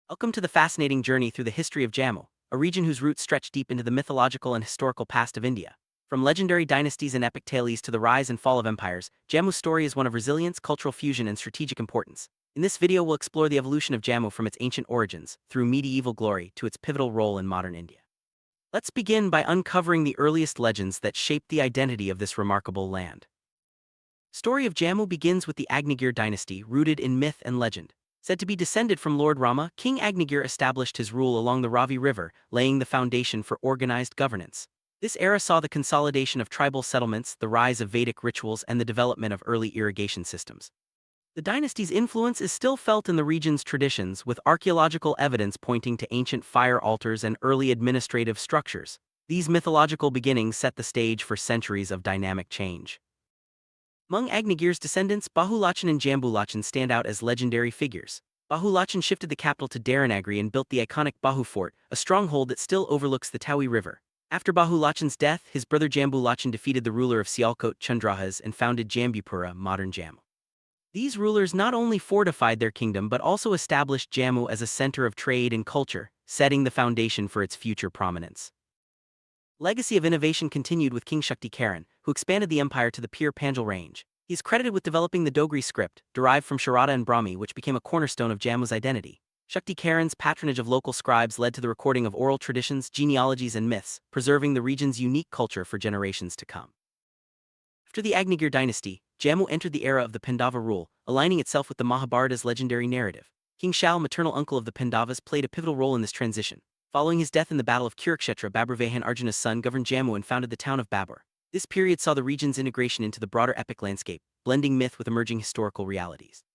Welcome to the fascinating journey through the history of Jammu, a region whose roots stretch deep into the mythological and historical past of India. From legendary dynasties and epic tales to the rise and fall of empires, Jammu's story is one of resilience, cultural fusion, and strategic importance. In this video, we'll explore the evolution of Jammu from its ancient origins, through medieval glory, to its pivotal role in modern India. Let's begin by uncovering the earliest legends that shaped the identity of this remarkable land. Story of Jammu begins with the Agnigir dynasty, rooted in myth and legend. Said to be descended from Lord Rama, King Agnigir established his rule along the Ravi River, laying the foundation for organized governance. This era saw the consolidation of tribal settlements, the rise of Vedic rituals, and the development of early irrigation systems. The dynasty's influence is still felt in the region's traditions, with archaeological evidence pointing to ancient fire altars and early administrative structures. These mythological beginnings set the stage for centuries of dynamic change. Among Agnigir's descendants, Bahulachan and Jambulachan stand out as legendary figures. Bahulachan shifted the capital to Daranagri and built the iconic Bahu Fort, a stronghold that still overlooks the Tawi River. After Bahulachan's death, his brother Jambulachan defeated the ruler of Sialkot Chandrahas and founded Jambupura, modern Jammu. These rulers not only fortified their kingdom but also established Jammu as a center of trade and culture, setting the foundation for its future prominence. Legacy of innovation continued with King Shakti Karan, who expanded the empire to the Pir Panjal range. He is credited with developing the Dogri script, derived from Sharada and Brahmi, which became a cornerstone of Jammu's identity. Shakti Karan's patronage of local scribes led to the recording of oral traditions, genealogies, and myths, preserving the region's unique culture for generations to come. After the Agnigir dynasty, Jammu entered the era of the Pandava rule, aligning itself with the Mahabharata's legendary narrative. King Shal, maternal uncle of the Pandavas, played a pivotal role in this transition. Following his death in the Battle of Kurukshetra, Baburvahan, Arjuna's son, governed Jammu and founded the town of Babur. This period saw the region's integration into the broader epic landscape, blending myth with emerging historical realities.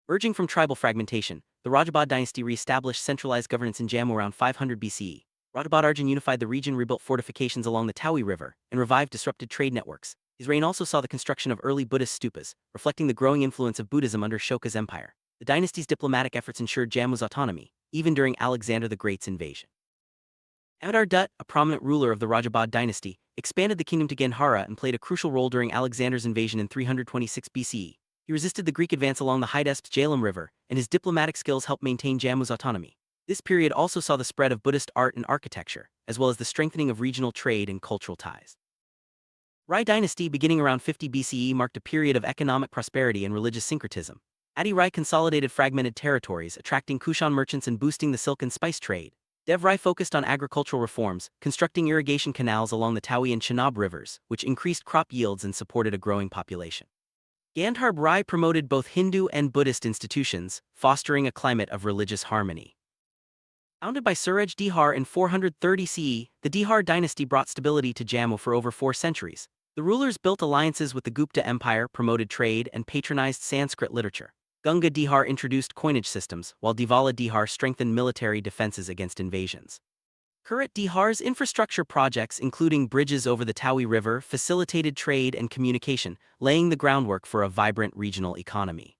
Emerging from tribal fragmentation, the Rajabad dynasty re-established centralized governance in Jammu around 500 BCE. Rajabad Arjun unified the region, rebuilt fortifications along the Tawi River, and revived disrupted trade networks. His reign also saw the construction of early Buddhist stupas, reflecting the growing influence of Buddhism under Ashoka's empire. The dynasty's diplomatic efforts ensured Jammu's autonomy, even during Alexander the Great's invasion. Amritsar Dutt, a prominent ruler of the Rajabad dynasty, expanded the kingdom to Gandhara and played a crucial role during Alexander's invasion in 326 BCE. He resisted the Greek advance along the Hydaspes Jhelum River, and his diplomatic skills helped maintain Jammu's autonomy. This period also saw the spread of Buddhist art and architecture, as well as the strengthening of regional trade and cultural ties. Rai dynasty, beginning around 50 BCE, marked a period of economic prosperity and religious syncretism. Adi Rai consolidated fragmented territories, attracting Kushan merchants and boosting the silk and spice trade. Dev Rai focused on agricultural reforms, constructing irrigation canals along the Tawi and Chenab rivers, which increased crop yields and supported a growing population. Gandhar Rai promoted both Hindu and Buddhist institutions, fostering a climate of religious harmony. Founded by Suraj Dihar in 430 CE, the Dihar dynasty brought stability to Jammu for over 4 centuries. The rulers built alliances with the Gupta Empire, promoted trade, and patronized Sanskrit literature. Gunga Dihar introduced coinage systems, while Divala Dihar strengthened military defenses against invasions. Kurat Dihar's infrastructure projects, including bridges over the Tawi River, facilitated trade and communication, laying the groundwork for a vibrant regional economy.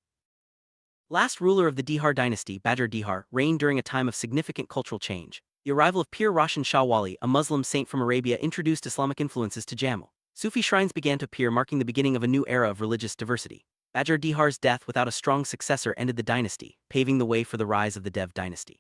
Last ruler of the Dihar dynasty, Bajar Dihar, reigned during a time of significant cultural change. The arrival of Pir Roshan Shah Wali, a Muslim saint from Arabia, introduced Islamic influences to Jammu. Sufi shrines began to appear, marking the beginning of a new era of religious diversity. Bajar Dihar's death without a strong successor ended the dynasty, paving the way for the rise of the Dev dynasty.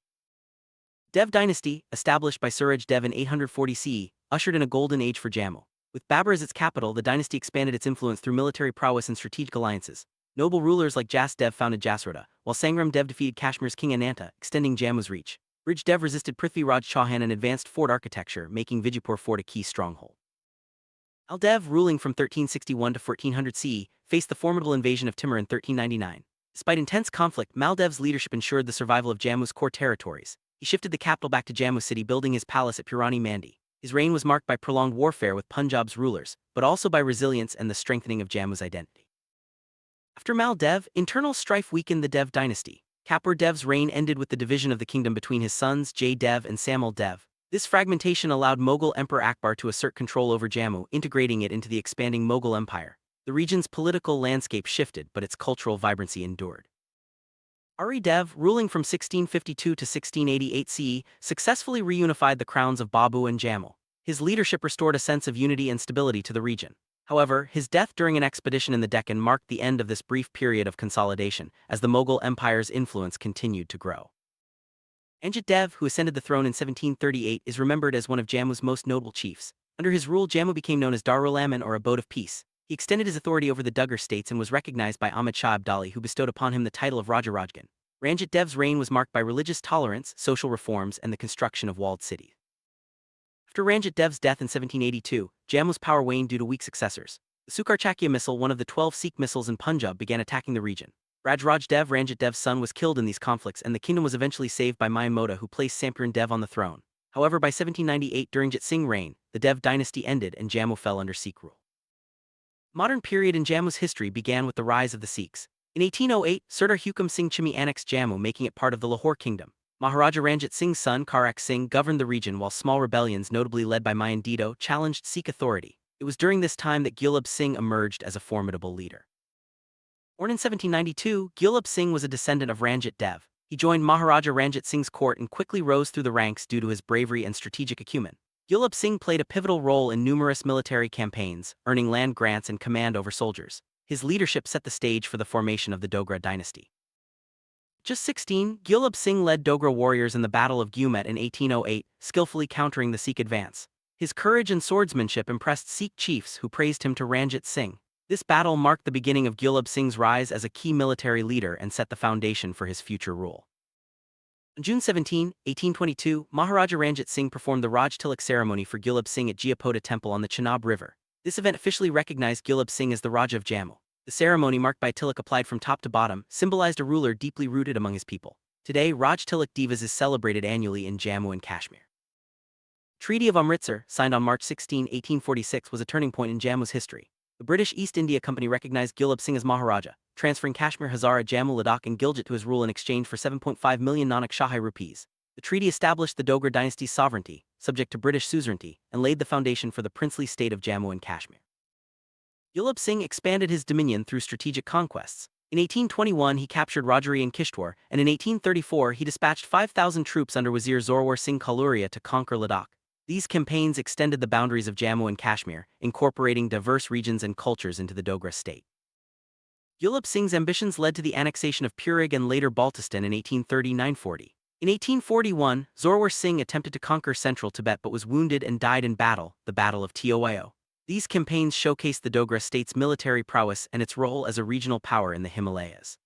Dev dynasty, established by Suraj Dev in 840 CE, ushered in a golden age for Jammu. With Babur as its capital, the dynasty expanded its influence through military prowess and strategic alliances. Noble rulers like Jas Dev founded Jasrota, while Sangram Dev defeated Kashmir's king Ananta, extending Jammu's reach. Brij Dev resisted Prithvi Raj Chauhan and advanced fort architecture, making Vijaypur Fort a key stronghold. Maldev, ruling from 1361 to 1400 CE, faced the formidable invasion of Timur in 1399. Despite intense conflict, Maldev's leadership ensured the survival of Jammu's core territories. He shifted the capital back to Jammu city, building his palace at Purani Mandi. His reign was marked by prolonged warfare with Punjab's rulers, but also by resilience and the strengthening of Jammu's identity. After Maldev, internal strife weakened the Dev dynasty. Kapur Dev's reign ended with the division of the kingdom between his sons Jay Dev and Samal Dev. This fragmentation allowed Mughal Emperor Akbar to assert control over Jammu, integrating it into the expanding Mughal Empire. The region's political landscape shifted, but its cultural vibrancy endured. Ari Dev, ruling from 1652 to 1688 CE, successfully reunified the crowns of Babu and Jammu. His leadership restored a sense of unity and stability to the region. However, his death during an expedition in the Deccan marked the end of this brief period of consolidation, as the Mughal Empire's influence continued to grow. Angit Dev, who ascended the throne in 1738, is remembered as one of Jammu's most notable chiefs. Under his rule, Jammu became known as Darul Aman, or Abode of Peace. He extended his authority over the Dogra states and was recognized by Ahmad Shah Abdali, who bestowed upon him the title of Raja Rajgan. Ranjit Dev's reign was marked by religious tolerance, social reforms, and the construction of walled cities. After Ranjit Dev's death in 1782, Jammu's power waned due to weak successors. The Sukarchakya missile, one of the 12 Sikh missiles in Punjab, began attacking the region. Raj Dev, Ranjit Dev's son, was killed in these conflicts, and the kingdom was eventually saved by Mayan Mota, who placed Sampuran Dev on the throne. However, by 1798, during Jit Singh reign, the Dev dynasty ended and Jammu fell under Sikh rule. Modern period in Jammu's history began with the rise of the Sikhs. In 1808, Sardar Hukam Singh Chimmy annexed Jammu, making it part of the Lahore kingdom. Maharaja Ranjit Singh's son, Karak Singh, governed the region, while small rebellions, notably led by Mayan Dido, challenged Sikh authority. It was during this time that Gulab Singh emerged as a formidable leader. Born in 1792, Gulab Singh was a descendant of Ranjit Dev. He joined Maharaja Ranjit Singh's court and quickly rose through the ranks due to his bravery and strategic acumen. Gulab Singh played a pivotal role in numerous military campaigns, earning land grants and command over soldiers. His leadership set the stage for the formation of the Dogra dynasty. Just 16, Gulab Singh led Dogra warriors in the Battle of Gumet in 1808, skillfully countering the Sikh advance. His courage and swordsmanship impressed Sikh chiefs, who praised him to Ranjit Singh. This battle marked the beginning of Gulab Singh's rise as a key military leader and set the foundation for his future rule. On June 17, 1822, Maharaja Ranjit Singh performed the Raj Tilak ceremony for Gulab Singh at Jiapoda Temple on the Chenab River. This event officially recognized Gulab Singh as the Raja of Jammu. The ceremony, marked by tilak applied from top to bottom, symbolized a ruler deeply rooted among his people. Today, Raj Tilak Divas is celebrated annually in Jammu and Kashmir. Treaty of Amritsar, signed on March 16, 1846, was a turning point in Jammu's history. The British East India Company recognized Gulab Singh as Maharaja, transferring Kashmir, Hazara, Jammu, Ladakh, and Gilgit to his rule in exchange for 7.5 million Nanak Shahi rupees. The treaty established the Dogra dynasty's sovereignty, subject to British suzerainty, and laid the foundation for the princely state of Jammu and Kashmir. Gulab Singh expanded his dominion through strategic conquests. In 1821, he captured Rajauri and Kishtwar, and in 1834 he dispatched 5,000 troops under Wazir Zorawar Singh Kaluria to conquer Ladakh. These campaigns extended the boundaries of Jammu and Kashmir, incorporating diverse regions and cultures into the Dogra state. Gulab Singh's ambitions led to the annexation of Purig and later Baltistan in 1839-40. In 1841, Zorawar Singh attempted to conquer central Tibet but was wounded and died in battle, the Battle of Toyo. These campaigns showcased the Dogra state's military prowess and its role as a regional power in the Himalayas.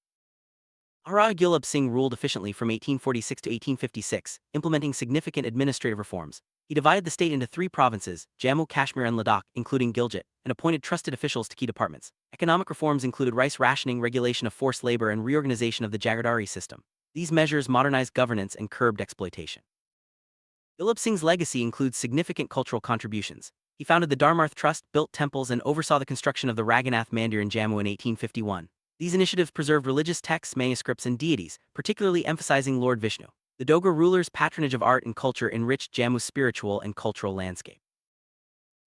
Maharaja Gulab Singh ruled efficiently from 1846 to 1856, implementing significant administrative reforms. He divided the state into 3 provinces, Jammu, Kashmir, and Ladakh, including Gilgit, and appointed trusted officials to key departments. Economic reforms included rice rationing, regulation of forced labor, and reorganization of the Jagirdari system. These measures modernized governance and curbed exploitation. Gulab Singh's legacy includes significant cultural contributions. He founded the Dharmarth Trust, built temples, and oversaw the construction of the Raghunath Mandir in Jammu in 1851. These initiatives preserved religious texts, manuscripts, and deities, particularly emphasizing Lord Vishnu. The Dogra rulers' patronage of art and culture enriched Jammu's spiritual and cultural landscape.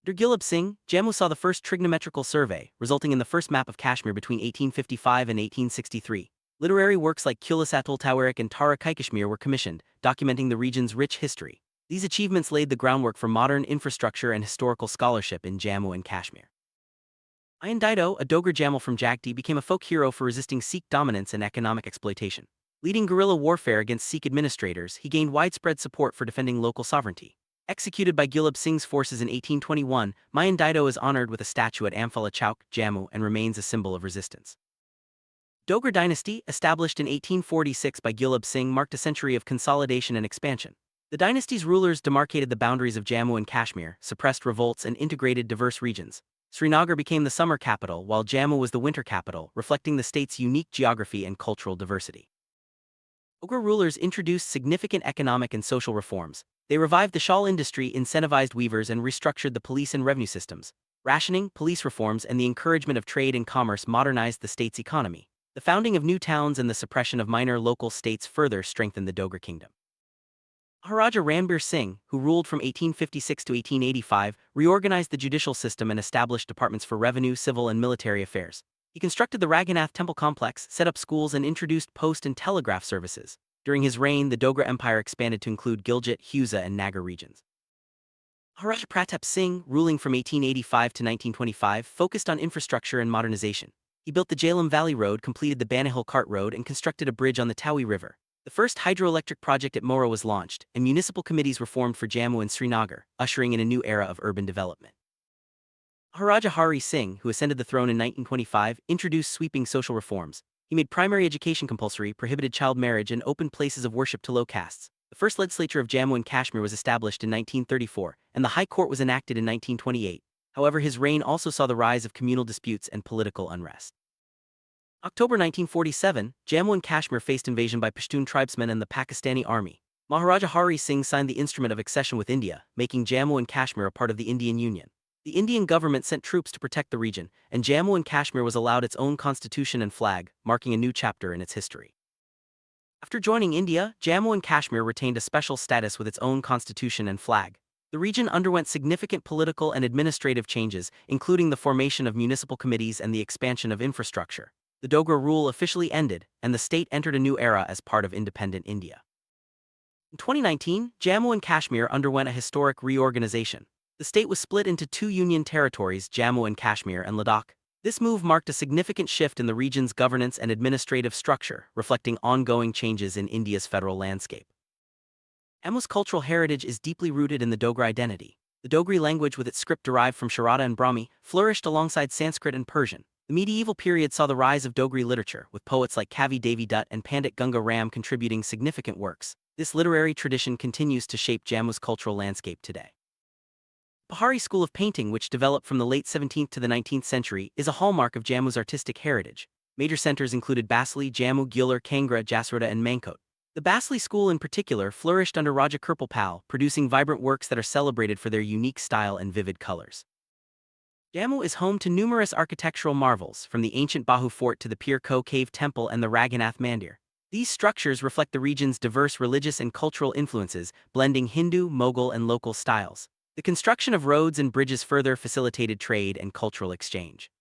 Under Gulab Singh, Jammu saw the first trigonometrical survey, resulting in the first map of Kashmir between 1855 and 1863. Literary works like Kulasatul Tawarik and Tara Kashmir were commissioned, documenting the region's rich history. These achievements laid the groundwork for modern infrastructure and historical scholarship in Jammu and Kashmir. Mayan Dido, a Dogra Jammu from Jagti, became a folk hero for resisting Sikh dominance and economic exploitation. Leading guerrilla warfare against Sikh administrators, he gained widespread support for defending local sovereignty. Executed by Gulab Singh's forces in 1821, Mayan Dido is honored with a statue at Amphila Chowk, Jammu, and remains a symbol of resistance. Dogra dynasty, established in 1846 by Gulab Singh, marked a century of consolidation and expansion. The dynasty's rulers demarcated the boundaries of Jammu and Kashmir, suppressed revolts, and integrated diverse regions. Srinagar became the summer capital, while Jammu was the winter capital, reflecting the state's unique geography and cultural diversity. Dogra rulers introduced significant economic and social reforms. They revived the shawl industry, incentivized weavers, and restructured the police and revenue systems. Rationing, police reforms, and the encouragement of trade and commerce modernized the state's economy. The founding of new towns and the suppression of minor local states further strengthened the Dogra kingdom. Maharaja Ranbir Singh, who ruled from 1856 to 1885, reorganized the judicial system and established departments for revenue, civil, and military affairs. He constructed the Raghunath temple complex, set up schools, and introduced post and telegraph services. During his reign, the Dogra Empire expanded to include Gilgit, Huza, and Nagar regions. Maharaja Pratap Singh, ruling from 1885 to 1925, focused on infrastructure and modernization. He built the Jhelum Valley Road, completed the Banihal Cart Road, and constructed a bridge on the Tawi River. The first hydroelectric project at Mohra was launched, and municipal committees were formed for Jammu and Srinagar, ushering in a new era of urban development. Maharaja Singh, who ascended the throne in 1925, introduced sweeping social reforms. He made primary education compulsory, prohibited child marriage, and opened places of worship to low castes. The first legislature of Jammu and Kashmir was established in 1934, and the High Court was enacted in 1928. However, his reign also saw the rise of communal disputes and political unrest. October 1947, Jammu and Kashmir faced invasion by Pashtun tribesmen and the Pakistani army. Maharaja Singh signed the instrument of accession with India, making Jammu and Kashmir a part of the Indian Union. The Indian government sent troops to protect the region, and Jammu and Kashmir was allowed its own constitution and flag, marking a new chapter in its history. After joining India, Jammu and Kashmir retained a special status with its own constitution and flag. The region underwent significant political and administrative changes, including the formation of municipal committees and the expansion of infrastructure. The Dogra rule officially ended, and the state entered a new era as part of independent India. In 2019, Jammu and Kashmir underwent a historic reorganization. The state was split into two union territories, Jammu and Kashmir and Ladakh. This move marked a significant shift in the region's governance and administrative structure, reflecting ongoing changes in India's federal landscape. Jammu's cultural heritage is deeply rooted in the Dogra identity. The Dogri language, with its script derived from Sharada and Brahmi, flourished alongside Sanskrit and Persian. The medieval period saw the rise of Dogri literature, with poets like Kavi Devi Dutt and Pandit Ganga Ram contributing significant works. This literary tradition continues to shape Jammu's cultural landscape today. Patwari school of painting, which developed from the late 17th to the 19th century, is a hallmark of Jammu's artistic heritage. Major centers included Basli, Jammu, Gyulur, Kangra, Jasrota, and Mankot. The Basli school in particular flourished under Raja Kirpal Pal, producing vibrant works that are celebrated for their unique style and vivid colors. Jammu is home to numerous architectural marvels, from the ancient Bahu Fort to the Pir Ko Cave Temple and the Raghunath Mandir. These structures reflect the region's diverse religious and cultural influences, blending Hindu, Mughal, and local styles. The construction of roads and bridges further facilitated trade and cultural exchange.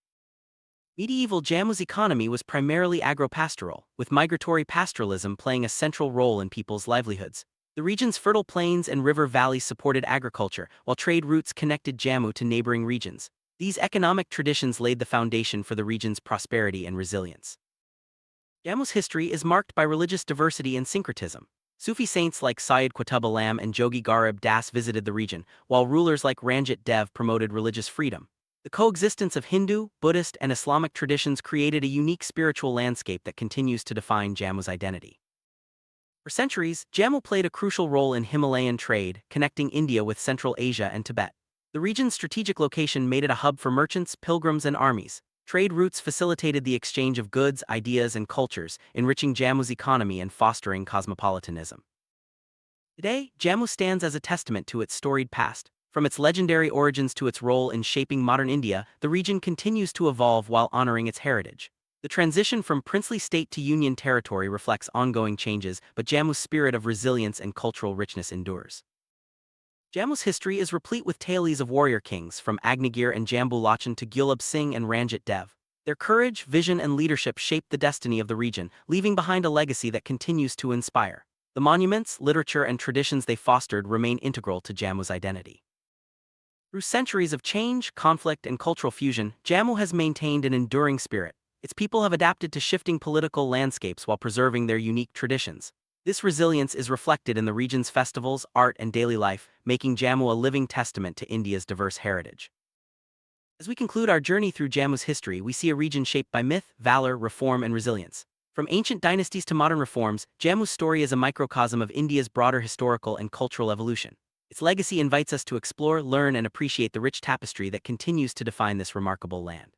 Medieval Jammu's economy was primarily agro-pastoral, with migratory pastoralism playing a central role in people's livelihoods. The region's fertile plains and river valleys supported agriculture, while trade routes connected Jammu to neighboring regions. These economic traditions laid the foundation for the region's prosperity and resilience. Jammu's history is marked by religious diversity and syncretism. Sufi saints like Syed Qutb Alam and Jogi Garib Das visited the region, while rulers like Ranjit Dev promoted religious freedom. The coexistence of Hindu, Buddhist, and Islamic traditions created a unique spiritual landscape that continues to define Jammu's identity. For centuries, Jammu played a crucial role in Himalayan trade, connecting India with Central Asia and Tibet. The region's strategic location made it a hub for merchants, pilgrims, and armies. Trade routes facilitated the exchange of goods, ideas, and cultures, enriching Jammu's economy and fostering cosmopolitanism. Today, Jammu stands as a testament to its storied past. From its legendary origins to its role in shaping modern India, the region continues to evolve while honoring its heritage. The transition from princely state to union territory reflects ongoing changes, but Jammu's spirit of resilience and cultural richness endures. Jammu's history is replete with tales of warrior kings, from Agnigir and Jambu Lachan to Gulab Singh and Ranjit Dev. Their courage, vision, and leadership shaped the destiny of the region, leaving behind a legacy that continues to inspire. The monuments, literature, and traditions they fostered remain integral to Jammu's identity. Through centuries of change, conflict, and cultural fusion, Jammu has maintained an enduring spirit. Its people have adapted to shifting political landscapes while preserving their unique traditions. This resilience is reflected in the region's festivals, art, and daily life, making Jammu a living testament to India's diverse heritage. As we conclude our journey through Jammu's history, we see a region shaped by myth, valor, reform, and resilience. From ancient dynasties to modern reforms, Jammu's story is a microcosm of India's broader historical and cultural evolution. Its legacy invites us to explore, learn, and appreciate the rich tapestry that continues to define this remarkable land.